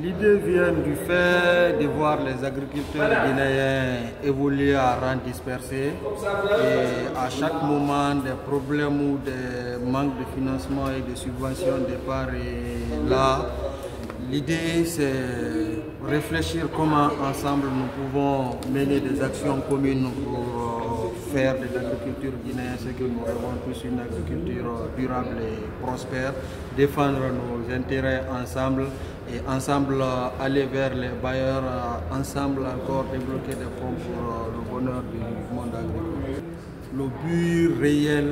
L'idée vient du fait de voir les agriculteurs guinéens évoluer à rang dispersé et à chaque moment des problèmes ou des manques de financement et de subventions de part et là. L'idée c'est réfléchir comment ensemble nous pouvons mener des actions communes pour faire de l'agriculture guinéenne ce que nous rêvons tous, une agriculture durable et prospère, défendre nos intérêts ensemble et ensemble aller vers les bailleurs, ensemble encore débloquer des fonds pour le bonheur du monde agricole. Le but réel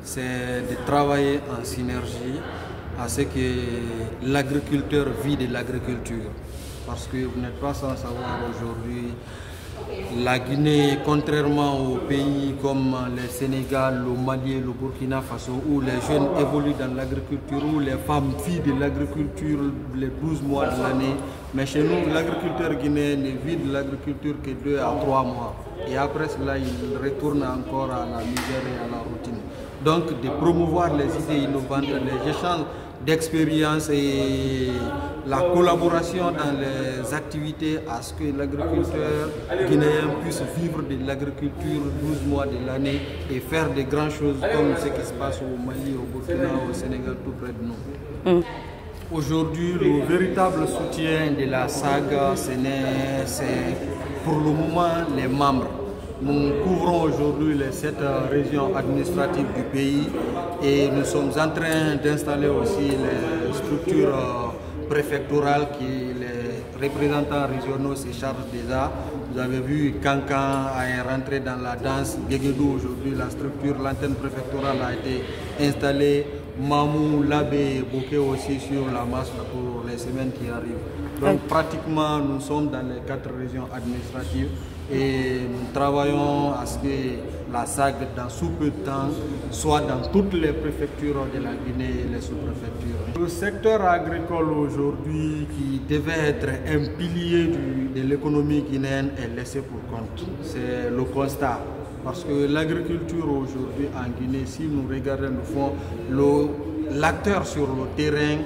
c'est de travailler en synergie à ce que l'agriculteur vit de l'agriculture. Parce que vous n'êtes pas sans savoir aujourd'hui, la Guinée, contrairement aux pays comme le Sénégal, le Mali et le Burkina Faso, où les jeunes évoluent dans l'agriculture, où les femmes vivent de l'agriculture les 12 mois de l'année, mais chez nous, l'agriculteur guinéen ne vit de l'agriculture que 2 à 3 mois. Et après cela, il retourne encore à la misère et à la routine. Donc, de promouvoir les idées innovantes, les échanges d'expérience et la collaboration dans les activités à ce que l'agriculteur guinéen puisse vivre de l'agriculture 12 mois de l'année et faire de grandes choses comme ce qui se passe au Mali, au Burkina, au Sénégal, tout près de nous. Aujourd'hui, le véritable soutien de la SAG, c'est pour le moment les membres. Nous couvrons aujourd'hui les 7 régions administratives du pays et nous sommes en train d'installer aussi les structures préfectorales qui les représentants régionaux se chargent déjà. Vous avez vu Kankan est rentré dans la danse, Guéguédou aujourd'hui la structure, l'antenne préfectorale a été installée, Mamou, Labé et Bouquet aussi sur la masse pour les semaines qui arrivent. Donc pratiquement nous sommes dans les 4 régions administratives et nous travaillons à ce que la SAG dans sous peu de temps soit dans toutes les préfectures de la Guinée et les sous-préfectures. Le secteur agricole aujourd'hui qui devait être un pilier de l'économie guinéenne est laissé pour compte. C'est le constat. Parce que l'agriculture aujourd'hui en Guinée, si nous regardons le fond, l'acteur sur le terrain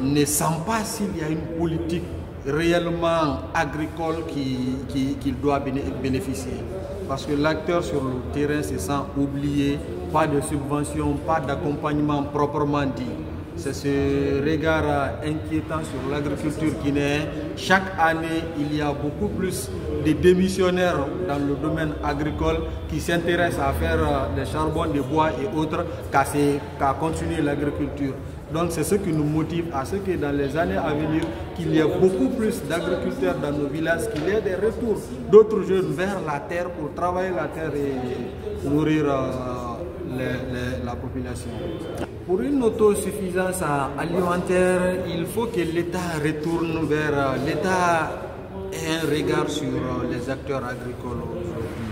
ne sent pas s'il y a une politique réellement agricole qu'il doit bénéficier. Parce que l'acteur sur le terrain se sent oublié, pas de subvention, pas d'accompagnement proprement dit. C'est ce regard inquiétant sur l'agriculture guinéenne. Chaque année, il y a beaucoup plus de démissionnaires dans le domaine agricole qui s'intéressent à faire des charbons de bois et autres qu'à continuer l'agriculture. Donc c'est ce qui nous motive à ce que dans les années à venir, qu'il y ait beaucoup plus d'agriculteurs dans nos villages, qu'il y ait des retours d'autres jeunes vers la terre pour travailler la terre et nourrir la population. Pour une autosuffisance alimentaire, il faut que l'État retourne vers l'État ait un regard sur les acteurs agricoles aujourd'hui.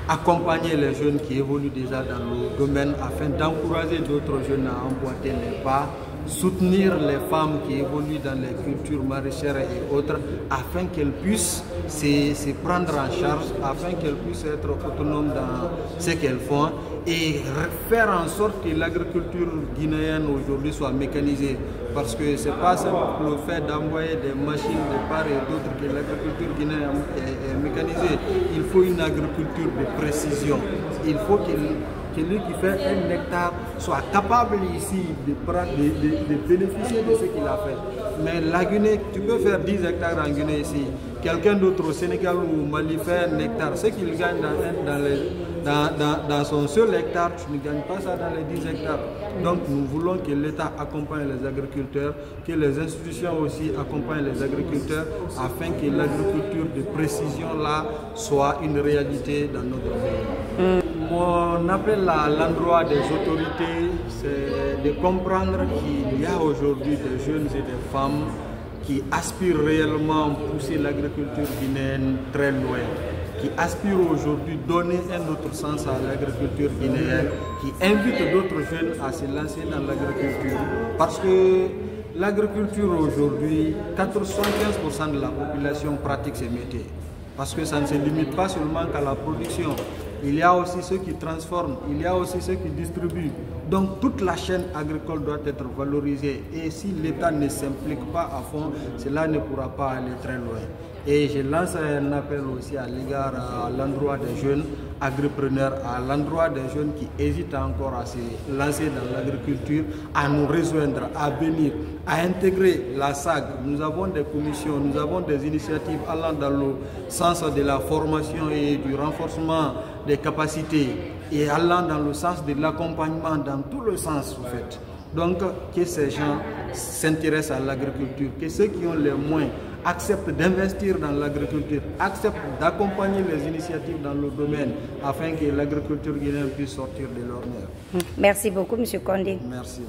Accompagner les jeunes qui évoluent déjà dans le domaine afin d'encourager d'autres jeunes à emboîter les pas, soutenir les femmes qui évoluent dans les cultures maraîchères et autres afin qu'elles puissent se prendre en charge, afin qu'elles puissent être autonomes dans ce qu'elles font et faire en sorte que l'agriculture guinéenne aujourd'hui soit mécanisée. Parce que ce n'est pas le fait d'envoyer des machines de part et d'autre que l'agriculture guinéenne est mécanisée. Il faut une agriculture de précision. Il faut que celui qui fait 1 hectare soit capable ici de bénéficier de ce qu'il a fait. Mais la Guinée, tu peux faire 10 hectares en Guinée ici. Quelqu'un d'autre au Sénégal ou au Mali fait 1 hectare. Ce qu'il gagne dans son seul hectare, tu ne gagnes pas ça dans les 10 hectares. Donc nous voulons que l'État accompagne les agriculteurs, que les institutions aussi accompagnent les agriculteurs afin que l'agriculture de précision là soit une réalité dans notre pays. Mon appel à l'endroit des autorités, c'est de comprendre qu'il y a aujourd'hui des jeunes et des femmes qui aspirent réellement à pousser l'agriculture guinéenne très loin, qui aspirent aujourd'hui à donner un autre sens à l'agriculture guinéenne, qui invitent d'autres jeunes à se lancer dans l'agriculture. Parce que l'agriculture aujourd'hui, 95% de la population pratique ces métiers. Parce que ça ne se limite pas seulement qu'à la production. Il y a aussi ceux qui transforment, il y a aussi ceux qui distribuent. Donc toute la chaîne agricole doit être valorisée et si l'État ne s'implique pas à fond, cela ne pourra pas aller très loin. Et je lance un appel aussi à l'égard, à l'endroit des jeunes agripreneurs, à l'endroit des jeunes qui hésitent encore à se lancer dans l'agriculture, à nous rejoindre, à venir, à intégrer la SAG. Nous avons des commissions, nous avons des initiatives allant dans le sens de la formation et du renforcement des capacités et allant dans le sens de l'accompagnement dans tout le sens en fait. Donc que ces gens s'intéressent à l'agriculture, que ceux qui ont les moyens acceptent d'investir dans l'agriculture, acceptent d'accompagner les initiatives dans le domaine afin que l'agriculture guinéenne puisse sortir de l'ornière. Merci beaucoup, M. Condé. Merci.